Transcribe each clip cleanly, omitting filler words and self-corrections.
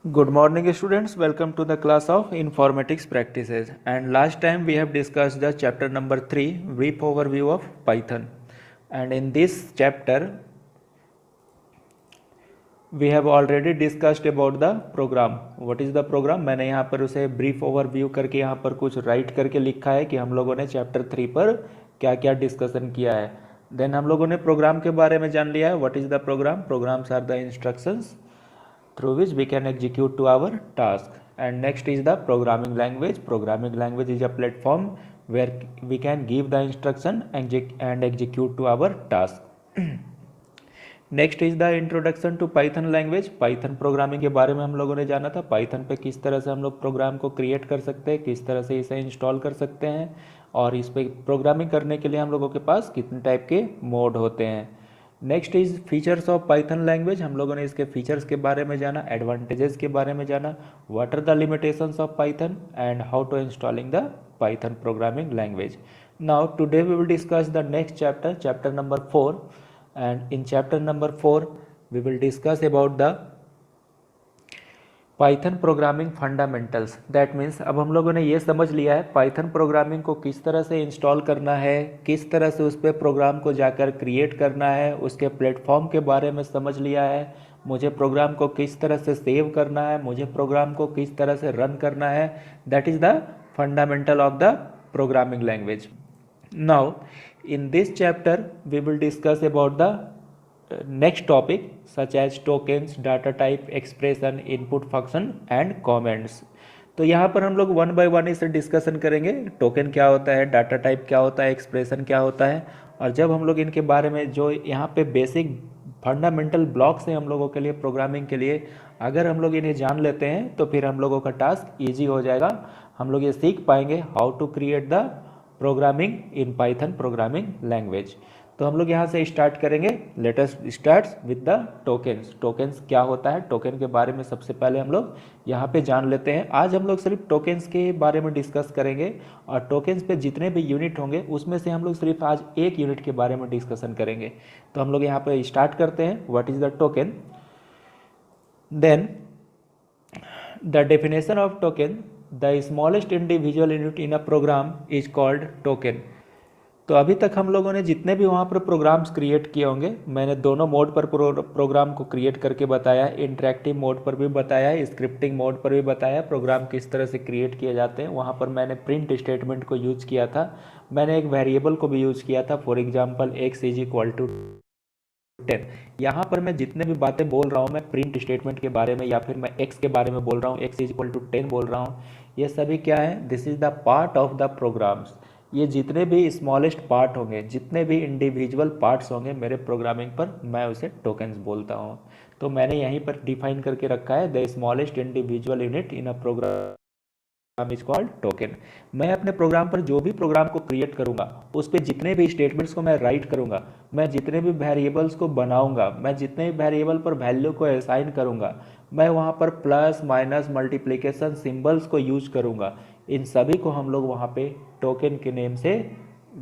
Good morning students, welcome to the class of informatics practices. And last time we have discussed the chapter number 3, brief overview of Python. And in this chapter we have already discussed about the program. What is the program? मैंने यहाँ पर उसे brief overview करके यहाँ पर कुछ write करके लिखा है कि हम लोगों ने chapter 3 पर क्या क्या discussion किया है. Then हम लोगों ने program के बारे में जान लिया है. What is the program? Programs are the instructions through which we can execute to our task. And next is the programming language. Programming language is a platform where we can give the instruction and execute to our task. Next is the introduction to Python language. Python programming के बारे में हम लोगों ने जाना था. Python पे किस तरह से हम लोग प्रोग्राम को क्रिएट कर सकते हैं, किस तरह से इसे इंस्टॉल कर सकते हैं, और इस पर प्रोग्रामिंग करने के लिए हम लोगों के पास कितने टाइप के मोड होते हैं. Next is features of Python language. हम लोगों ने इसके फीचर्स के बारे में जाना, एडवांटेजेस के बारे में जाना, what are the limitations of Python and how to installing the Python programming language. Now today we will discuss the next chapter, chapter number 4. And in chapter number 4 we will discuss about the Python programming fundamentals. That means अब हम लोगों ने ये समझ लिया है Python programming को किस तरह से इंस्टॉल करना है, किस तरह से उस पर प्रोग्राम को जाकर क्रिएट करना है, उसके प्लेटफॉर्म के बारे में समझ लिया है, मुझे प्रोग्राम को किस तरह से सेव करना है, मुझे प्रोग्राम को किस तरह से रन करना है. That is the fundamental of the programming language. Now in this chapter we will discuss about the next topic such as tokens, data type, expression, input function and comments. तो यहाँ पर हम लोग वन बाय वन इसे discussion करेंगे. Token क्या होता है, डाटा टाइप क्या होता है, एक्सप्रेशन क्या होता है, और जब हम लोग इनके बारे में जो यहाँ पे बेसिक फंडामेंटल ब्लॉक्स हैं हम लोगों के लिए प्रोग्रामिंग के लिए, अगर हम लोग इन्हें जान लेते हैं तो फिर हम लोगों का टास्क ईजी हो जाएगा. हम लोग ये सीख पाएंगे how to create the programming in Python programming language. तो हम लोग यहाँ से स्टार्ट करेंगे. Let us start with the tokens. Tokens क्या होता है, टोकन के बारे में सबसे पहले हम लोग यहाँ पे जान लेते हैं. आज हम लोग सिर्फ टोकन्स के बारे में डिस्कस करेंगे, और टोकन्स पे जितने भी यूनिट होंगे उसमें से हम लोग सिर्फ आज एक यूनिट के बारे में डिस्कशन करेंगे. तो हम लोग यहाँ पे स्टार्ट करते हैं. What is the token. Then the definition of token, the smallest individual unit in a program is called token. तो अभी तक हम लोगों ने जितने भी वहाँ पर प्रोग्राम्स क्रिएट किए होंगे, मैंने दोनों मोड पर प्रोग्राम को क्रिएट करके बताया, इंटरेक्टिव मोड पर भी बताया, स्क्रिप्टिंग मोड पर भी बताया प्रोग्राम किस तरह से क्रिएट किए जाते हैं. वहाँ पर मैंने प्रिंट स्टेटमेंट को यूज़ किया था, मैंने एक वेरिएबल को भी यूज़ किया था, for example x is equal to 10. यहाँ पर मैं जितने भी बातें बोल रहा हूँ, मैं प्रिंट स्टेटमेंट के बारे में या फिर मैं x के बारे में बोल रहा हूँ, x इज इक्वल टू 10 बोल रहा हूँ, ये सभी क्या है, this is the part of the programs. ये जितने भी स्मॉलेस्ट पार्ट होंगे, जितने भी इंडिविजुअल पार्ट्स होंगे मेरे प्रोग्रामिंग पर, मैं उसे टोकन्स बोलता हूँ. तो मैंने यहीं पर डिफाइन करके रखा है, the smallest individual unit in a program is called token. मैं अपने प्रोग्राम पर जो भी प्रोग्राम को क्रिएट करूंगा, उस पर जितने भी स्टेटमेंट्स को मैं राइट करूंगा, मैं जितने भी वेरिएबल्स को बनाऊंगा, मैं जितने भी वेरिएबल पर वैल्यू को असाइन करूंगा, मैं वहां पर प्लस माइनस मल्टीप्लिकेशन सिंबल्स को यूज करूंगा. इन सभी को हम लोग वहां पे टोकन के नेम से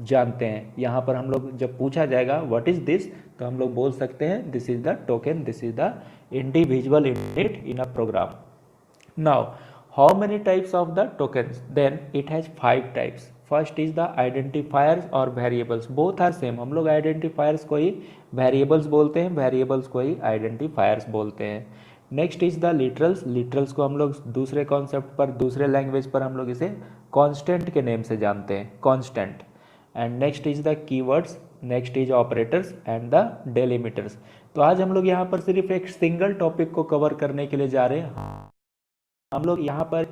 जानते हैं. यहाँ पर हम लोग जब पूछा जाएगा व्हाट इज दिस, तो हम लोग बोल सकते हैं this is the token, this is the individual unit in a program. Now how many types of the tokens? Then it has 5 types. First is the identifiers or variables. Both are same. हम लोग identifiers को ही variables बोलते हैं, variables को ही identifiers बोलते हैं. Next is the literals. Literals को हम लोग दूसरे concept पर, दूसरे language पर हम लोग इसे constant के name से जानते हैं, constant. And next is the keywords. Next is operators and the delimiters. तो आज हम लोग यहाँ पर सिर्फ एक सिंगल टॉपिक को कवर करने के लिए जा रहे हैं. हम लोग यहाँ पर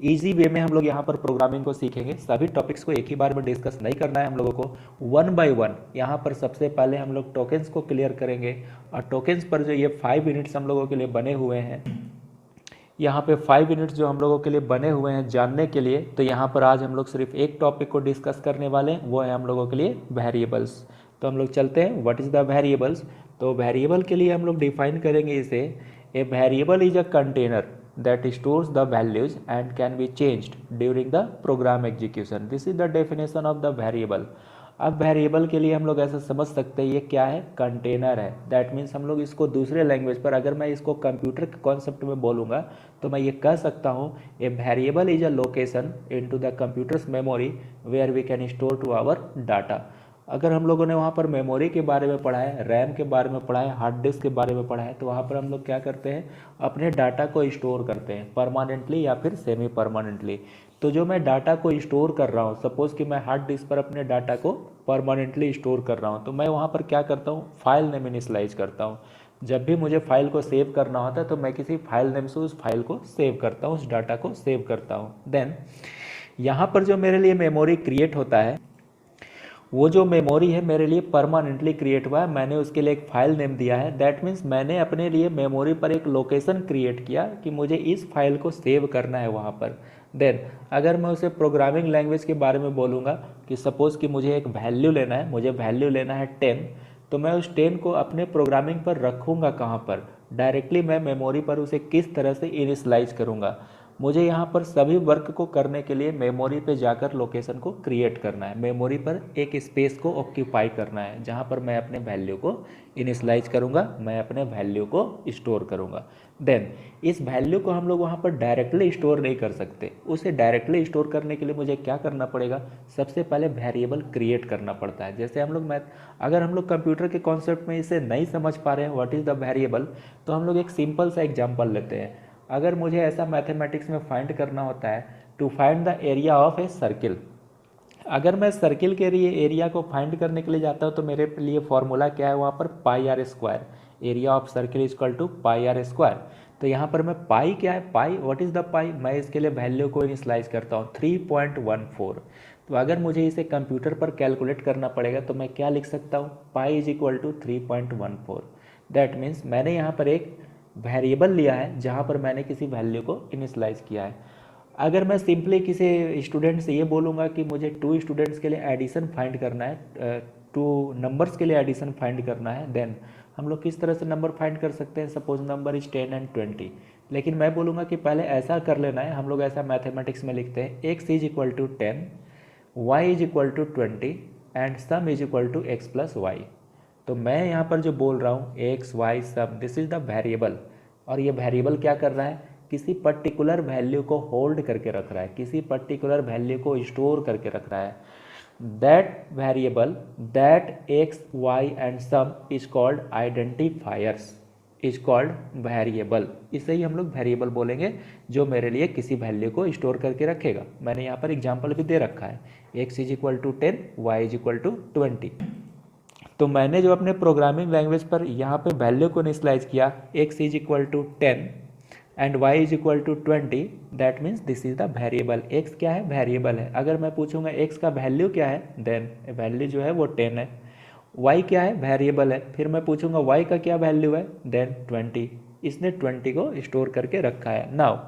इजी वे में हम लोग यहाँ पर प्रोग्रामिंग को सीखेंगे. सभी टॉपिक्स को एक ही बार में डिस्कस नहीं करना है हम लोगों को, वन बाय वन. यहाँ पर सबसे पहले हम लोग टोकन्स को क्लियर करेंगे, और टोकन्स पर जो ये 5 यूनिट्स हम लोगों के लिए बने हुए हैं, यहाँ पे 5 यूनिट्स जो हम लोगों के लिए बने हुए हैं जानने के लिए, तो यहाँ पर आज हम लोग सिर्फ एक टॉपिक को डिस्कस करने वाले हैं, वो है हम लोगों के लिए वेरिएबल्स. तो हम लोग चलते हैं. What is the variables. तो वेरिएबल के लिए हम लोग डिफाइन करेंगे इसे, ए variable is a container that stores the values and can be changed during the program execution. This is the definition of the variable. अब वेरिएबल के लिए हम लोग ऐसा समझ सकते हैं ये क्या है, कंटेनर है। दैट मीन्स हम लोग इसको दूसरे लैंग्वेज पर, अगर मैं इसको कंप्यूटर के कॉन्सेप्ट में बोलूँगा तो मैं ये कह सकता हूँ a variable is a location into the computer's memory where we can store to our data. अगर हम लोगों ने वहाँ पर मेमोरी के बारे में पढ़ा है, रैम के बारे में पढ़ा है, हार्ड डिस्क के बारे में पढ़ा है, तो वहाँ पर हम लोग क्या करते हैं, अपने डाटा को स्टोर करते हैं परमानेंटली या फिर सेमी परमानेंटली। तो जो मैं डाटा को स्टोर कर रहा हूँ, सपोज़ कि मैं हार्ड डिस्क पर अपने डाटा को परमानेंटली स्टोर कर रहा हूँ, तो मैं वहाँ पर क्या करता हूँ, फाइल नेम इनिशियलाइज करता हूँ। जब भी मुझे फाइल को सेव करना होता है तो मैं किसी फाइल नेम से उस फाइल को सेव करता हूँ, उस डाटा को सेव करता हूँ। देन यहाँ पर जो मेरे लिए मेमोरी क्रिएट होता है, वो जो मेमोरी है मेरे लिए परमानेंटली क्रिएट हुआ है, मैंने उसके लिए एक फाइल नेम दिया है। दैट मीन्स मैंने अपने लिए मेमोरी पर एक लोकेशन क्रिएट किया कि मुझे इस फाइल को सेव करना है वहाँ पर। देन अगर मैं उसे प्रोग्रामिंग लैंग्वेज के बारे में बोलूँगा कि सपोज़ कि मुझे एक वैल्यू लेना है, मुझे वैल्यू लेना है 10, तो मैं उस 10 को अपने प्रोग्रामिंग पर रखूँगा कहाँ पर, डायरेक्टली मैं मेमोरी पर उसे किस तरह से इनिशलाइज करूँगा। मुझे यहाँ पर सभी वर्क को करने के लिए मेमोरी पे जाकर लोकेशन को क्रिएट करना है, मेमोरी पर एक स्पेस को ऑक्यूपाई करना है जहाँ पर मैं अपने वैल्यू को इनिशलाइज करूँगा, मैं अपने वैल्यू को स्टोर करूँगा। देन इस वैल्यू को हम लोग वहाँ पर डायरेक्टली स्टोर नहीं कर सकते, उसे डायरेक्टली स्टोर करने के लिए मुझे क्या करना पड़ेगा, सबसे पहले वेरिएबल क्रिएट करना पड़ता है। जैसे हम लोग अगर हम लोग कंप्यूटर के कॉन्सेप्ट में इसे नहीं समझ पा रहे हैं व्हाट इज़ द वेरिएबल, तो हम लोग एक सिंपल सा एग्जाम्पल लेते हैं। अगर मुझे ऐसा मैथमेटिक्स में फाइंड करना होता है to find the area of a circle, अगर मैं सर्किल के लिए एरिया को फाइंड करने के लिए जाता हूँ तो मेरे लिए फॉर्मूला क्या है वहाँ पर, pi r square, area of circle is equal to pi r square. तो यहाँ पर मैं पाई क्या है, pi what is the pi, मैं इसके लिए वैल्यू को इनिशियलाइज करता हूँ 3.14। तो अगर मुझे इसे कंप्यूटर पर कैलकुलेट करना पड़ेगा तो मैं क्या लिख सकता हूँ, pi is equal to 3.14। That means मैंने यहाँ पर एक वेरिएबल लिया है जहाँ पर मैंने किसी वैल्यू को इनिशियलाइज किया है। अगर मैं सिंपली किसी स्टूडेंट से ये बोलूँगा कि मुझे 2 स्टूडेंट्स के लिए एडिशन फाइंड करना है, 2 नंबर्स के लिए एडिशन फाइंड करना है, देन हम लोग किस तरह से नंबर फाइंड कर सकते हैं, सपोज नंबर इज 10 एंड 20। लेकिन मैं बोलूँगा कि पहले ऐसा कर लेना है, हम लोग ऐसा मैथमेटिक्स में लिखते हैं, x is equal to 10, Y is equal to 20 and sum is equal to x plus y. तो मैं यहाँ पर जो बोल रहा हूँ x y sum, this is the variable, और ये वेरिएबल क्या कर रहा है, किसी पर्टिकुलर वैल्यू को होल्ड करके रख रहा है, किसी पर्टिकुलर वैल्यू को स्टोर करके रख रहा है। That variable, that x y and sum is called identifiers, is called variable. इसे ही हम लोग वेरिएबल बोलेंगे जो मेरे लिए किसी वैल्यू को स्टोर करके रखेगा। मैंने यहाँ पर एग्जाम्पल भी दे रखा है, x is equal to 10, Y is equal to 20। तो मैंने जो अपने प्रोग्रामिंग लैंग्वेज पर यहाँ पे वैल्यू को इनिशियलाइज किया, x is equal to 10 and y is equal to 20, that means this is the variable. X क्या है, वेरिएबल है। अगर मैं पूछूंगा एक्स का वैल्यू क्या है, देन वैल्यू जो है वो 10 है। वाई क्या है, वेरिएबल है। फिर मैं पूछूंगा वाई का क्या वैल्यू है, देन 20। इसने 20 को स्टोर करके रखा है। नाउ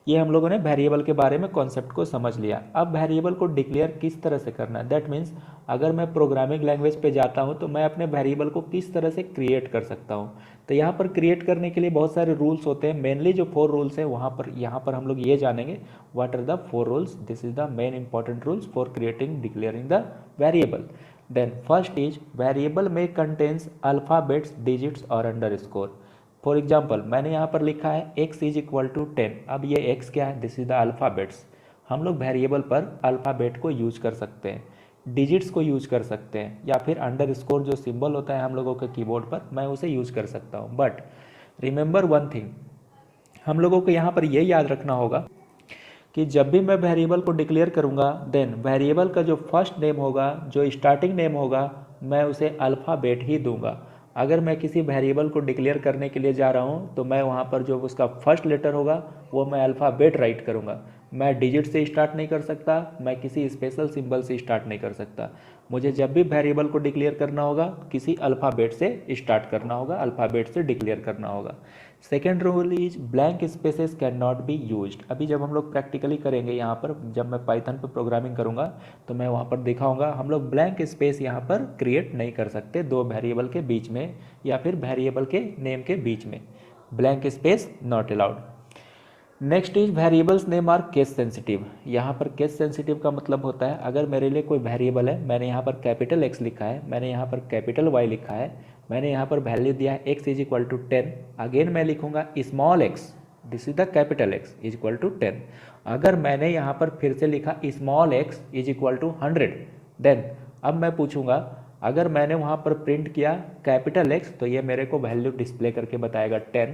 ये हम लोगों ने वेरिएबल के बारे में कॉन्सेप्ट को समझ लिया। अब वेरिएबल को डिक्लेयर किस तरह से करना है, दैट मीन्स अगर मैं प्रोग्रामिंग लैंग्वेज पे जाता हूँ तो मैं अपने वेरिएबल को किस तरह से क्रिएट कर सकता हूँ। तो यहाँ पर क्रिएट करने के लिए बहुत सारे रूल्स होते हैं। मेनली जो 4 रूल्स है यहाँ पर हम लोग ये जानेंगे what are the 4 rules. This is the main important rules for creating declaring the variable. Then first is variable में कंटेन्स अल्फ़ाबेट्स, डिजिट्स और अंडरस्कोर। फॉर एग्जाम्पल मैंने यहाँ पर लिखा है x इज इक्वल टू 10। अब ये x क्या है, दिस इज द अल्फ़ाबेट्स। हम लोग वेरिएबल पर अल्फ़ाबेट को यूज कर सकते हैं, डिजिट्स को यूज कर सकते हैं, या फिर अंडरस्कोर जो सिंबल होता है हम लोगों के कीबोर्ड पर, मैं उसे यूज कर सकता हूँ। बट रिमेंबर वन थिंग, हम लोगों को यहाँ पर ये याद रखना होगा कि जब भी मैं वेरिएबल को डिक्लेयर करूँगा, देन वेरिएबल का जो फर्स्ट नेम होगा, जो स्टार्टिंग नेम होगा, मैं उसे अल्फ़ाबेट ही दूंगा। अगर मैं किसी वेरिएबल को डिक्लेयर करने के लिए जा रहा हूँ तो मैं वहाँ पर जो उसका फर्स्ट लेटर होगा वो मैं अल्फ़ाबेट राइट करूँगा। मैं डिजिट से स्टार्ट नहीं कर सकता, मैं किसी स्पेशल सिंबल से स्टार्ट नहीं कर सकता। मुझे जब भी वेरिएबल को डिक्लेयर करना होगा किसी अल्फ़ाबेट से स्टार्ट करना होगा, अल्फ़ाबेट से डिक्लेयर करना होगा। Second rule is blank spaces can not be used. अभी जब हम लोग प्रैक्टिकली करेंगे यहाँ पर, जब मैं पाइथन पर प्रोग्रामिंग करूँगा तो मैं वहाँ पर दिखाऊंगा हम लोग ब्लैंक स्पेस यहाँ पर क्रिएट नहीं कर सकते 2 वेरिएबल के बीच में या फिर वेरिएबल के नेम के बीच में। Blank space not allowed. Next is variables name are case sensitive. यहाँ पर केस सेंसिटिव का मतलब होता है अगर मेरे लिए कोई वेरिएबल है, मैंने यहाँ पर कैपिटल एक्स लिखा है, मैंने यहाँ पर कैपिटल वाई लिखा है, मैंने यहाँ पर वैल्यू दिया है x is equal to 10, again मैं लिखूंगा small x, this is the capital x is equal to 10। अगर मैंने यहाँ पर फिर से लिखा small x is equal to 100, then अब मैं पूछूंगा अगर मैंने वहाँ पर प्रिंट किया कैपिटल एक्स तो ये मेरे को वैल्यू डिस्प्ले करके बताएगा 10।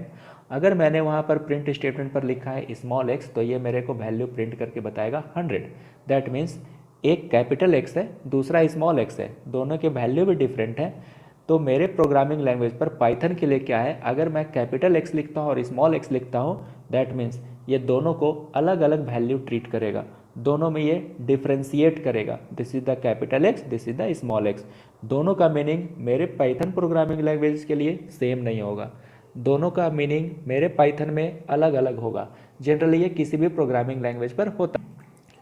अगर मैंने वहाँ पर प्रिंट स्टेटमेंट पर लिखा है स्मॉल एक्स तो ये मेरे को वैल्यू प्रिंट करके बताएगा 100। दैट मीन्स एक कैपिटल एक्स है, दूसरा स्मॉल एक्स है, दोनों के वैल्यू भी डिफरेंट है। तो मेरे प्रोग्रामिंग लैंग्वेज पर पाइथन के लिए क्या है, अगर मैं कैपिटल एक्स लिखता हूँ और स्मॉल एक्स लिखता हूँ, दैट मीन्स ये दोनों को अलग अलग वैल्यू ट्रीट करेगा, दोनों में ये डिफ्रेंशिएट करेगा। This is the capital x, this is the small x. दोनों का मीनिंग मेरे पाइथन प्रोग्रामिंग लैंग्वेज के लिए सेम नहीं होगा, दोनों का मीनिंग मेरे पाइथन में अलग अलग होगा। जनरली ये किसी भी प्रोग्रामिंग लैंग्वेज पर होता।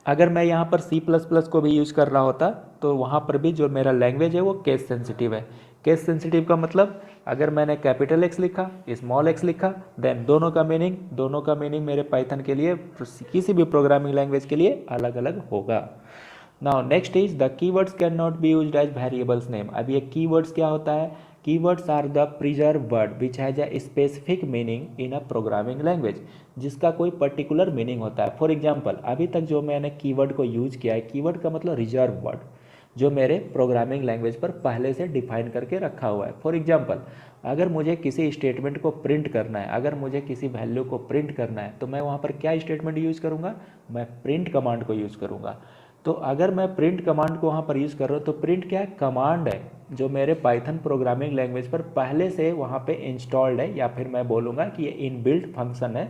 अगर मैं यहाँ पर C++ को भी यूज़ कर रहा होता तो वहाँ पर भी जो मेरा लैंग्वेज है वो केस सेंसिटिव है। केस सेंसिटिव का मतलब अगर मैंने कैपिटल एक्स लिखा, स्मॉल एक्स लिखा, देन दोनों का मीनिंग मेरे पाइथन के लिए किसी भी प्रोग्रामिंग लैंग्वेज के लिए अलग अलग होगा। Now next is the keywords can not be used as variables name. अब ये कीवर्ड्स क्या होता है, keywords are the preserve word which has a specific meaning in a programming language, जिसका कोई पर्टिकुलर मीनिंग होता है। फॉर एग्जांपल अभी तक जो मैंने कीवर्ड को यूज किया है, कीवर्ड का मतलब रिजर्व वर्ड जो मेरे प्रोग्रामिंग लैंग्वेज पर पहले से डिफाइन करके रखा हुआ है। फॉर एग्जांपल अगर मुझे किसी स्टेटमेंट को प्रिंट करना है, अगर मुझे किसी वैल्यू को प्रिंट करना है तो मैं वहाँ पर क्या स्टेटमेंट यूज़ करूँगा, मैं प्रिंट कमांड को यूज़ करूँगा। तो अगर मैं प्रिंट कमांड को वहाँ पर यूज़ कर रहा हूँ तो प्रिंट क्या है, कमांड है जो मेरे पाइथन प्रोग्रामिंग लैंग्वेज पर पहले से वहाँ पे इंस्टॉल्ड है, या फिर मैं बोलूँगा कि ये इनबिल्ट फंक्शन है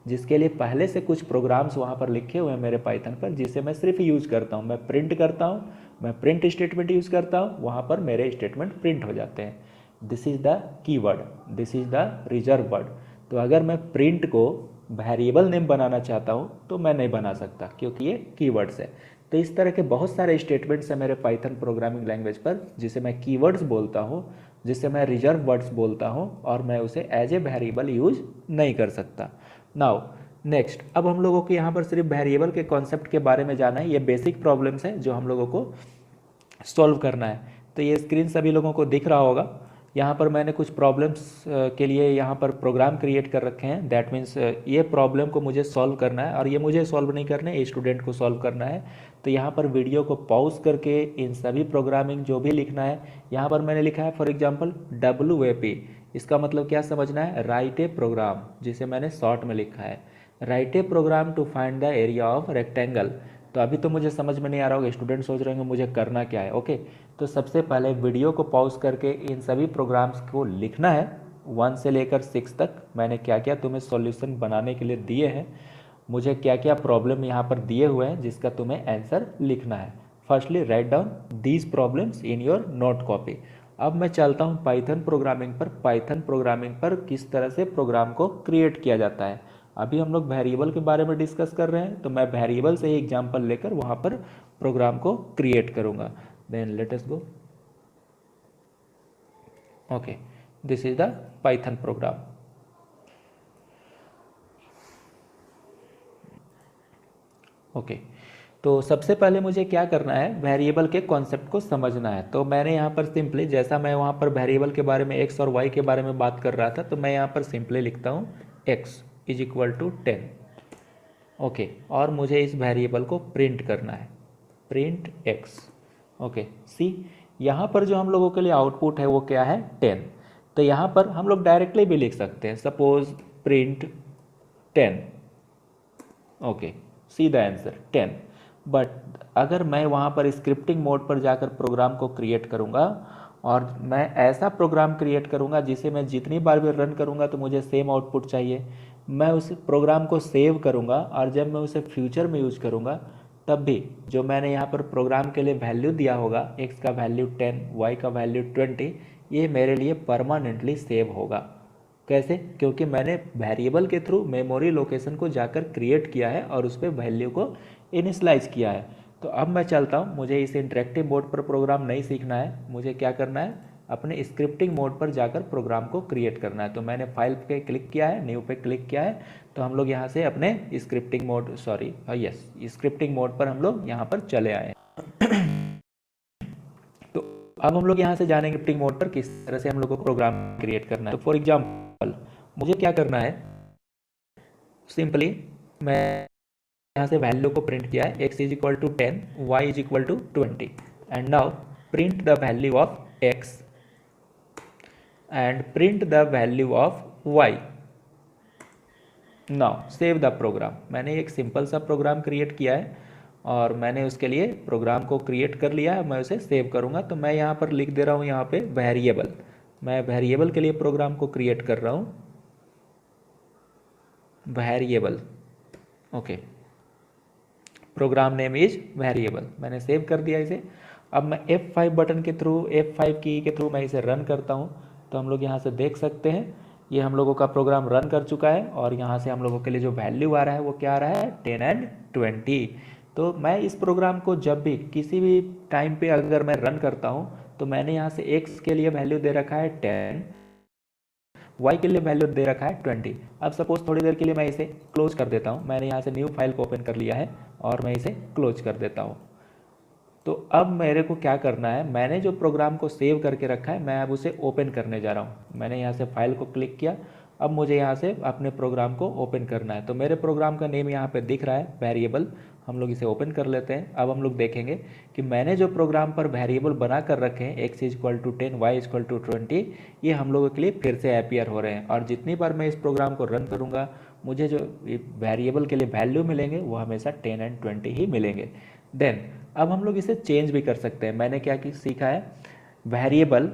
जिसके लिए पहले से कुछ प्रोग्राम्स वहाँ पर लिखे हुए हैं मेरे पाइथन पर, जिसे मैं सिर्फ यूज़ करता हूँ। मैं प्रिंट करता हूँ, मैं प्रिंट स्टेटमेंट यूज़ करता हूँ, वहाँ पर मेरे स्टेटमेंट प्रिंट हो जाते हैं। This is the keyword, this is the reserve word. तो अगर मैं प्रिंट को वेरिएबल नेम बनाना चाहता हूँ तो मैं नहीं बना सकता क्योंकि ये कीवर्ड्स है। तो इस तरह के बहुत सारे स्टेटमेंट्स हैं मेरे पाइथन प्रोग्रामिंग लैंग्वेज पर जिसे मैं कीवर्ड्स बोलता हूँ, जिसे मैं रिजर्व वर्ड्स बोलता हूँ, और मैं उसे एज ए वेरिएबल यूज नहीं कर सकता। नाउ नेक्स्ट, अब हम लोगों को यहाँ पर सिर्फ वेरिएबल के कॉन्सेप्ट के बारे में जाना है। ये बेसिक प्रॉब्लम्स हैं जो हम लोगों को सॉल्व करना है। तो ये स्क्रीन सभी लोगों को दिख रहा होगा। यहाँ पर मैंने कुछ प्रॉब्लम्स के लिए यहाँ पर प्रोग्राम क्रिएट कर रखे हैं। दैट मीन्स ये प्रॉब्लम को मुझे सॉल्व करना है, और ये मुझे सॉल्व नहीं करना है, स्टूडेंट को सॉल्व करना है। तो यहाँ पर वीडियो को पॉज करके इन सभी प्रोग्रामिंग जो भी लिखना है, यहाँ पर मैंने लिखा है फॉर एग्जांपल WAP। इसका मतलब क्या समझना है, राइट ए प्रोग्राम, जिसे मैंने शॉर्ट में लिखा है write a program to find the area of rectangle. तो अभी तो मुझे समझ में नहीं आ रहा होगा, स्टूडेंट सोच रहे होंगे मुझे करना क्या है। ओके, तो सबसे पहले वीडियो को पॉज करके इन सभी प्रोग्राम्स को लिखना है 1 से लेकर 6 तक। मैंने क्या क्या तुम्हें सॉल्यूशन बनाने के लिए दिए हैं, मुझे क्या क्या प्रॉब्लम यहाँ पर दिए हुए हैं जिसका तुम्हें आंसर लिखना है। Firstly write down these problems in your note copy. अब मैं चलता हूँ पाइथन प्रोग्रामिंग पर। पाइथन प्रोग्रामिंग पर किस तरह से प्रोग्राम को क्रिएट किया जाता है। अभी हम लोग वेरिएबल के बारे में डिस्कस कर रहे हैं, तो मैं वेरिएबल से ही एग्जांपल लेकर वहाँ पर प्रोग्राम को क्रिएट करूँगा। Then let us go. Okay, this is the Python program. Okay, तो सबसे पहले मुझे क्या करना है, वेरिएबल के कॉन्सेप्ट को समझना है। तो मैंने यहाँ पर सिंपली, जैसा मैं वहाँ पर वेरिएबल के बारे में x और y के बारे में बात कर रहा था, तो मैं यहाँ पर सिंपली लिखता हूँ x is equal to 10। Okay, और मुझे इस वेरिएबल को प्रिंट करना है, प्रिंट x। ओके, सी यहाँ पर जो हम लोगों के लिए आउटपुट है वो क्या है, 10। तो यहाँ पर हम लोग डायरेक्टली भी लिख सकते हैं, suppose print 10। Okay, see the answer 10। But अगर मैं वहाँ पर स्क्रिप्टिंग मोड पर जाकर प्रोग्राम को क्रिएट करूँगा, और मैं ऐसा प्रोग्राम क्रिएट करूँगा जिसे मैं जितनी बार भी रन करूँगा तो मुझे सेम आउटपुट चाहिए, मैं उस प्रोग्राम को सेव करूँगा, और जब मैं उसे फ्यूचर में यूज़ करूँगा तब भी जो मैंने यहाँ पर प्रोग्राम के लिए वैल्यू दिया होगा, x का वैल्यू 10, y का वैल्यू 20, ये मेरे लिए परमानेंटली सेव होगा। कैसे? क्योंकि मैंने वेरिएबल के थ्रू मेमोरी लोकेशन को जाकर क्रिएट किया है और उस पर वैल्यू को इनिशलाइज किया है। तो अब मैं चलता हूँ, मुझे इस इंटरेक्टिव मोड पर प्रोग्राम नहीं सीखना है, मुझे क्या करना है, अपने स्क्रिप्टिंग मोड पर जाकर प्रोग्राम को क्रिएट करना है। तो मैंने फाइल पे क्लिक किया है, न्यू पे क्लिक किया है, तो हम लोग यहाँ से अपने स्क्रिप्टिंग मोड स्क्रिप्टिंग मोड पर हम लोग यहाँ पर चले आए। तो अब हम लोग यहाँ से जानेंगे स्क्रिप्टिंग मोड पर किस तरह से हम लोग को प्रोग्राम क्रिएट करना है। तो फॉर एग्जाम्पल मुझे क्या करना है, सिंपली मैं यहाँ से वैल्यू को प्रिंट किया है, x is equal to 10, y is equal to 20 and now print the value of x and print the value of y। Now save the program. मैंने एक सिंपल सा प्रोग्राम क्रिएट किया है और मैंने उसके लिए प्रोग्राम को क्रिएट कर लिया है, मैं उसे सेव करूँगा। तो मैं यहाँ पर लिख दे रहा हूँ यहाँ पे वेरिएबल, मैं वेरिएबल के लिए प्रोग्राम को क्रिएट कर रहा हूँ, variable, okay, program name is variable. मैंने सेव कर दिया इसे। अब मैं F5 बटन के थ्रू, F5 की के थ्रू मैं इसे रन करता हूँ। तो हम लोग यहाँ से देख सकते हैं ये हम लोगों का प्रोग्राम रन कर चुका है और यहाँ से हम लोगों के लिए जो वैल्यू आ रहा है वो क्या आ रहा है, 10 एंड 20। तो मैं इस प्रोग्राम को जब भी किसी भी टाइम पे अगर मैं रन करता हूँ तो मैंने यहाँ से x के लिए वैल्यू दे रखा है 10, y के लिए वैल्यू दे रखा है 20। अब सपोज थोड़ी देर के लिए मैं इसे क्लोज कर देता हूँ। मैंने यहाँ से न्यू फाइल को ओपन कर लिया है और मैं इसे क्लोज कर देता हूँ। तो अब मेरे को क्या करना है, मैंने जो प्रोग्राम को सेव करके रखा है मैं अब उसे ओपन करने जा रहा हूँ। मैंने यहाँ से फाइल को क्लिक किया, अब मुझे यहाँ से अपने प्रोग्राम को ओपन करना है। तो मेरे प्रोग्राम का नेम यहाँ पे दिख रहा है वेरिएबल, हम लोग इसे ओपन कर लेते हैं। अब हम लोग देखेंगे कि मैंने जो प्रोग्राम पर वेरिएबल बना कर रखे हैं x is equal to 10, y is equal to 20, ये हम लोगों के लिए फिर से अपीयर हो रहे हैं। और जितनी बार मैं इस प्रोग्राम को रन करूँगा मुझे जो वेरिएबल के लिए वैल्यू मिलेंगे वो हमेशा 10 एंड 20 ही मिलेंगे। देन अब हम लोग इसे चेंज भी कर सकते हैं। मैंने क्या सीखा है, variable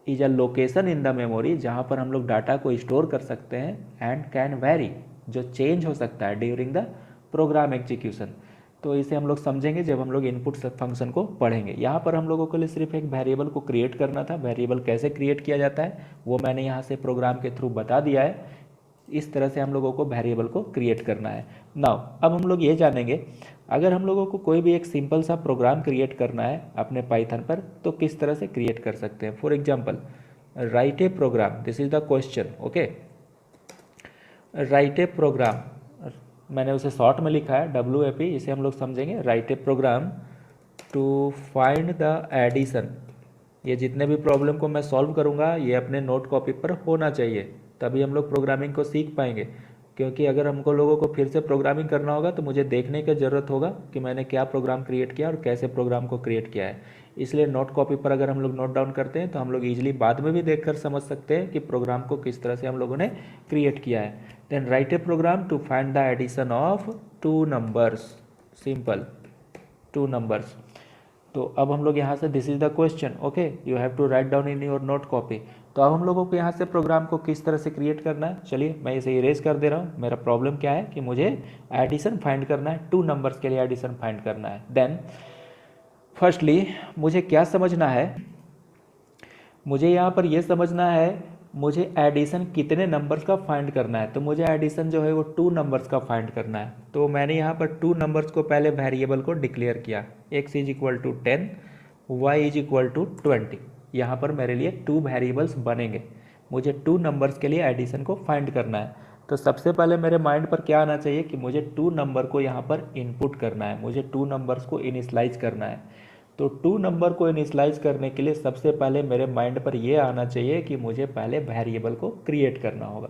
is a location in the memory जहाँ पर हम लोग डाटा को स्टोर कर सकते हैं एंड कैन वेरी, जो चेंज हो सकता है ड्यूरिंग द प्रोग्राम एग्जीक्यूशन। तो इसे हम लोग समझेंगे जब हम लोग इनपुट फंक्शन को पढ़ेंगे। यहाँ पर हम लोगों के लिए सिर्फ एक वेरिएबल को क्रिएट करना था। वेरिएबल कैसे क्रिएट किया जाता है वो मैंने यहाँ से प्रोग्राम के थ्रू बता दिया है। इस तरह से हम लोगों को वेरिएबल को क्रिएट करना है। नाउ अब हम लोग ये जानेंगे, अगर हम लोगों को कोई भी एक सिंपल सा प्रोग्राम क्रिएट करना है अपने पाइथन पर तो किस तरह से क्रिएट कर सकते हैं। For example write a program, this is the question, okay. Write a program, मैंने उसे शॉर्ट में लिखा है WAP, इसे हम लोग समझेंगे। Write a program to find the addition. ये जितने भी प्रॉब्लम को मैं सॉल्व करूँगा ये अपने नोट कॉपी पर होना चाहिए, तभी हम लोग प्रोग्रामिंग को सीख पाएंगे। क्योंकि अगर हमको लोगों को फिर से प्रोग्रामिंग करना होगा तो मुझे देखने की ज़रूरत होगा कि मैंने क्या प्रोग्राम क्रिएट किया और कैसे प्रोग्राम को क्रिएट किया है। इसलिए नोट कॉपी पर अगर हम लोग नोट डाउन करते हैं तो हम लोग ईजिली बाद में भी देखकर समझ सकते हैं कि प्रोग्राम को किस तरह से हम लोगों ने क्रिएट किया है। Then write a program to find the addition of 2 numbers, simple 2 numbers. तो अब हम लोग यहाँ से this is the question, okay, you have to write down in your note copy. तो अब हम लोगों को यहाँ से प्रोग्राम को किस तरह से क्रिएट करना है, चलिए मैं इसे इरेज कर दे रहा हूँ। मेरा प्रॉब्लम क्या है कि मुझे एडिशन फाइंड करना है, 2 नंबर्स के लिए एडिशन फाइंड करना है। देन फर्स्टली मुझे क्या समझना है, मुझे यहाँ पर यह समझना है मुझे एडिशन कितने नंबर्स का फाइंड करना है। तो मुझे एडिशन जो है वो 2 नंबर्स का फाइंड करना है। तो मैंने यहाँ पर 2 नंबर्स को पहले वेरिएबल को डिक्लेयर किया, x is equal to 10, y is equal to 20। यहाँ पर मेरे लिए 2 वेरिएबल्स बनेंगे। मुझे 2 नंबर्स के लिए एडिशन को फाइंड करना है। तो सबसे पहले मेरे माइंड पर क्या आना चाहिए कि मुझे 2 नंबर को यहाँ पर इनपुट करना है, मुझे 2 नंबर्स को इनिशलाइज करना है। तो 2 नंबर को इनिशलाइज करने के लिए सबसे पहले मेरे माइंड पर यह आना चाहिए कि मुझे पहले वेरिएबल को क्रिएट करना होगा।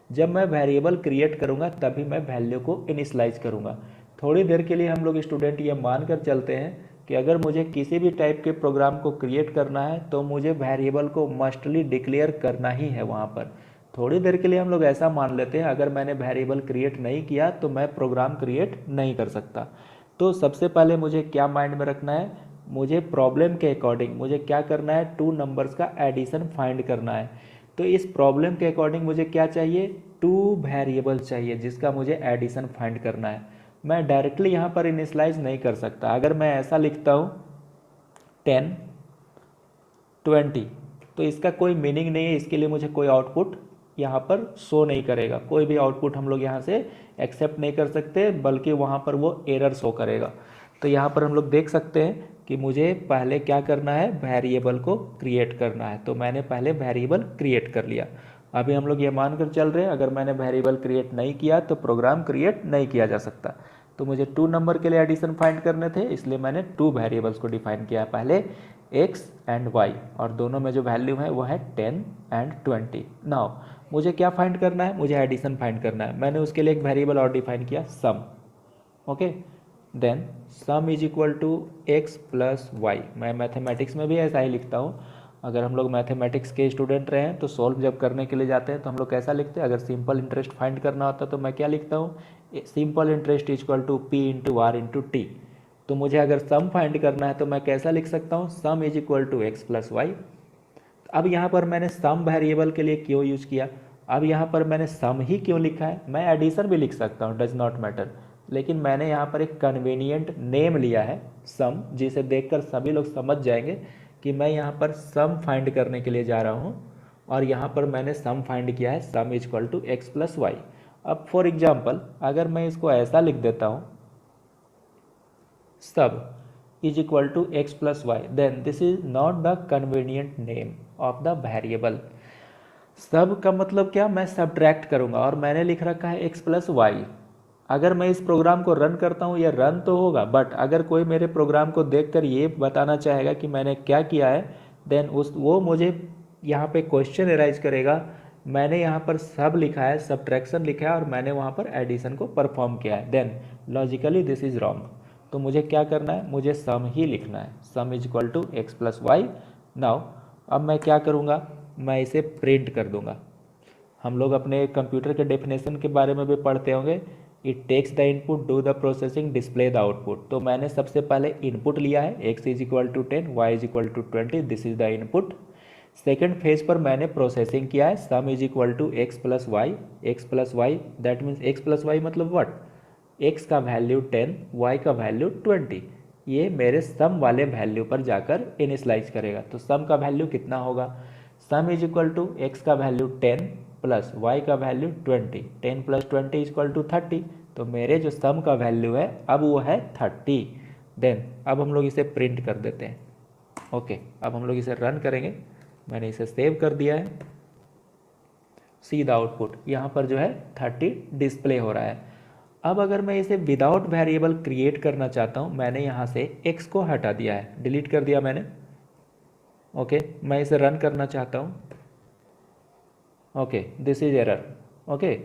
जब मैं वेरिएबल क्रिएट करूँगा तभी मैं वैल्यू को इनिशलाइज करूँगा। थोड़ी देर के लिए हम लोग स्टूडेंट ये मान कर चलते हैं कि अगर मुझे किसी भी टाइप के प्रोग्राम को क्रिएट करना है तो मुझे वेरिएबल को मस्टली डिक्लेयर करना ही है वहाँ पर। थोड़ी देर के लिए हम लोग ऐसा मान लेते हैं अगर मैंने वेरिएबल क्रिएट नहीं किया तो मैं प्रोग्राम क्रिएट नहीं कर सकता। तो सबसे पहले मुझे क्या माइंड में रखना है, मुझे प्रॉब्लम के अकॉर्डिंग मुझे क्या करना है, 2 नंबर्स का एडिशन फाइंड करना है। तो इस प्रॉब्लम के अकॉर्डिंग मुझे क्या चाहिए, 2 वेरिएबल चाहिए जिसका मुझे एडिशन फाइंड करना है। मैं डायरेक्टली यहाँ पर इनिशलाइज नहीं कर सकता। अगर मैं ऐसा लिखता हूँ 10, 20 तो इसका कोई मीनिंग नहीं है, इसके लिए मुझे कोई आउटपुट यहाँ पर शो नहीं करेगा। कोई भी आउटपुट हम लोग यहाँ से एक्सेप्ट नहीं कर सकते, बल्कि वहाँ पर वो एरर शो करेगा। तो यहाँ पर हम लोग देख सकते हैं कि मुझे पहले क्या करना है, वेरिएबल को क्रिएट करना है। तो मैंने पहले वेरिएबल क्रिएट कर लिया। अभी हम लोग ये मानकर चल रहे हैं अगर मैंने वेरिएबल क्रिएट नहीं किया तो प्रोग्राम क्रिएट नहीं किया जा सकता। तो मुझे 2 नंबर के लिए एडिशन फाइंड करने थे, इसलिए मैंने 2 वेरिएबल्स को डिफाइन किया है, पहले x एंड y, और दोनों में जो वैल्यू है वो है 10 एंड 20। नाउ मुझे क्या फाइंड करना है, मुझे एडिशन फाइंड करना है। मैंने उसके लिए एक वेरिएबल और डिफाइन किया, sum. Okay, then sum is equal to x plus y. मैं मैथमेटिक्स में भी ऐसा ही लिखता हूँ। अगर हम लोग मैथमेटिक्स के स्टूडेंट रहे हैं तो सॉल्व जब करने के लिए जाते हैं तो हम लोग कैसा लिखते हैं, अगर सिंपल इंटरेस्ट फाइंड करना होता तो मैं क्या लिखता हूँ, simple interest is equal to P into R into T. तो मुझे अगर सम फाइंड करना है तो मैं कैसा लिख सकता हूँ, sum is equal to x plus Y. अब यहाँ पर मैंने सम वेरिएबल के लिए क्यों यूज किया, अब यहाँ पर मैंने सम ही क्यों लिखा है, मैं एडिशन भी लिख सकता हूँ, डज नॉट मैटर, लेकिन मैंने यहाँ पर एक कन्वीनियंट नेम लिया है सम, जिसे देखकर सभी लोग समझ जाएंगे कि मैं यहाँ पर सम फाइंड करने के लिए जा रहा हूँ, और यहाँ पर मैंने सम फाइंड किया है, sum is equal to x plus Y. अब फॉर एग्जाम्पल अगर मैं इसको ऐसा लिख देता हूँ, सब is equal to x plus y, then this is not the convenient name of the variable। सब का मतलब क्या, मैं सब्ट्रैक्ट करूंगा, और मैंने लिख रखा है x प्लस वाई। अगर मैं इस प्रोग्राम को रन करता हूँ, ये रन तो होगा, बट अगर कोई मेरे प्रोग्राम को देखकर ये बताना चाहेगा कि मैंने क्या किया है, देन वो मुझे यहाँ पे क्वेश्चन एराइज करेगा, मैंने यहाँ पर सब लिखा है, सब्ट्रैक्शन लिखा है, और मैंने वहाँ पर एडिशन को परफॉर्म किया है, then logically this is wrong. तो मुझे क्या करना है, मुझे सम ही लिखना है, sum is equal to x plus Y. Now अब मैं क्या करूँगा, मैं इसे प्रिंट कर दूंगा। हम लोग अपने कंप्यूटर के डेफिनेशन के बारे में भी पढ़ते होंगे, it takes the input, do the processing, display the output. तो मैंने सबसे पहले इनपुट लिया है, x is equal to 10, Y is equal to 20, this is the input. Second phase पर मैंने प्रोसेसिंग किया है, sum is equal to x plus Y, X plus Y that means X plus Y मतलब what, x का value 10, y का value 20, ये मेरे सम वाले वैल्यू पर जाकर इनिशलाइज करेगा। तो सम का वैल्यू कितना होगा, sum is equal to X का वैल्यू 10 प्लस y का value 20, 10 plus 20 is equal to 30। तो मेरे जो सम का वैल्यू है अब वो है 30। देन अब हम लोग इसे प्रिंट कर देते हैं। ओके, अब हम लोग इसे रन करेंगे, मैंने इसे सेव कर दिया है। सी द आउटपुट, यहाँ पर जो है 30 डिस्प्ले हो रहा है। अब अगर मैं इसे विदाउट वेरिएबल क्रिएट करना चाहता हूँ, मैंने यहाँ से x को हटा दिया है, डिलीट कर दिया मैंने। ओके, मैं इसे रन करना चाहता हूँ। Okay, this is error. Okay,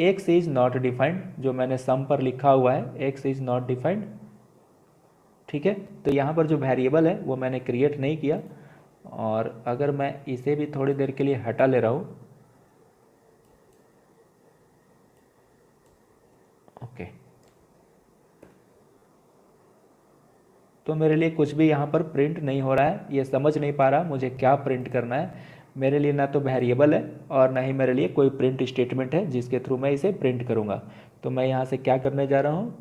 x is not defined, जो मैंने सम पर लिखा हुआ है x इज नॉट डिफाइंड। ठीक है, तो यहाँ पर जो वेरिएबल है वो मैंने क्रिएट नहीं किया, और अगर मैं इसे भी थोड़ी देर के लिए हटा ले रहा हूँ, ओके, तो मेरे लिए कुछ भी यहाँ पर प्रिंट नहीं हो रहा है। ये समझ नहीं पा रहा मुझे क्या प्रिंट करना है। मेरे लिए ना तो वेरिएबल है और ना ही मेरे लिए कोई प्रिंट स्टेटमेंट है जिसके थ्रू मैं इसे प्रिंट करूँगा। तो मैं यहाँ से क्या करने जा रहा हूँ,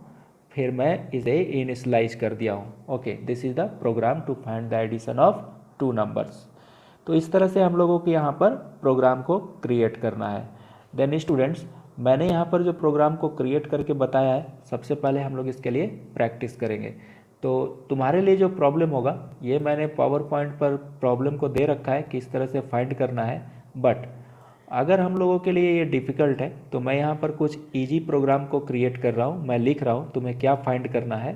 फिर मैं इसे इनिशलाइज कर दिया हूँ। Okay, this is the program to find the addition of 2 numbers. तो इस तरह से हम लोगों को यहाँ पर प्रोग्राम को क्रिएट करना है। देन स्टूडेंट्स, मैंने यहाँ पर जो प्रोग्राम को क्रिएट करके बताया है, सबसे पहले हम लोग इसके लिए प्रैक्टिस करेंगे। तो तुम्हारे लिए जो प्रॉब्लम होगा, ये मैंने पावर पॉइंट पर प्रॉब्लम को दे रखा है किस तरह से फाइंड करना है, बट अगर हम लोगों के लिए ये डिफ़िकल्ट है तो मैं यहाँ पर कुछ इजी प्रोग्राम को क्रिएट कर रहा हूँ। मैं लिख रहा हूँ तुम्हें क्या फाइंड करना है।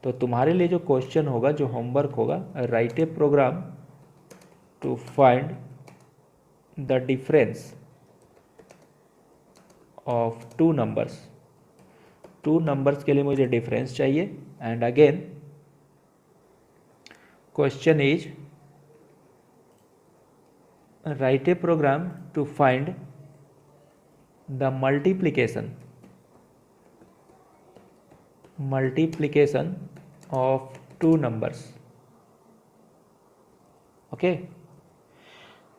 तो तुम्हारे लिए जो क्वेश्चन होगा, जो होमवर्क होगा, write a program to find the difference of 2 numbers. 2 numbers के लिए मुझे डिफरेंस चाहिए। And again question is write a program to find the multiplication of 2 numbers. Okay,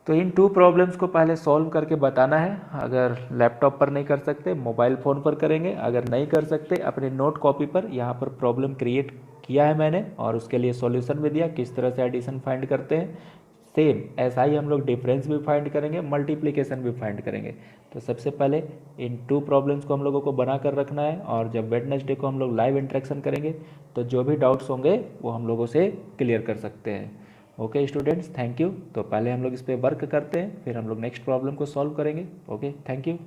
तो इन 2 प्रॉब्लम्स को पहले सॉल्व करके बताना है। अगर लैपटॉप पर नहीं कर सकते, मोबाइल फ़ोन पर करेंगे। अगर नहीं कर सकते, अपने नोट कॉपी पर यहाँ पर प्रॉब्लम क्रिएट किया है मैंने, और उसके लिए सॉल्यूशन भी दिया, किस तरह से एडिशन फाइंड करते हैं। सेम ऐसा ही हम लोग डिफरेंस भी फाइंड करेंगे, मल्टीप्लिकेशन भी फाइंड करेंगे। तो सबसे पहले इन 2 प्रॉब्लम्स को हम लोगों को बना कर रखना है, और जब वेडनेसडे को हम लोग लाइव इंटरेक्शन करेंगे तो जो भी डाउट्स होंगे वो हम लोगों से क्लियर कर सकते हैं। Okay students, thank you. तो पहले हम लोग इस पर वर्क करते हैं, फिर हम लोग नेक्स्ट प्रॉब्लम को सॉल्व करेंगे। Okay, thank you.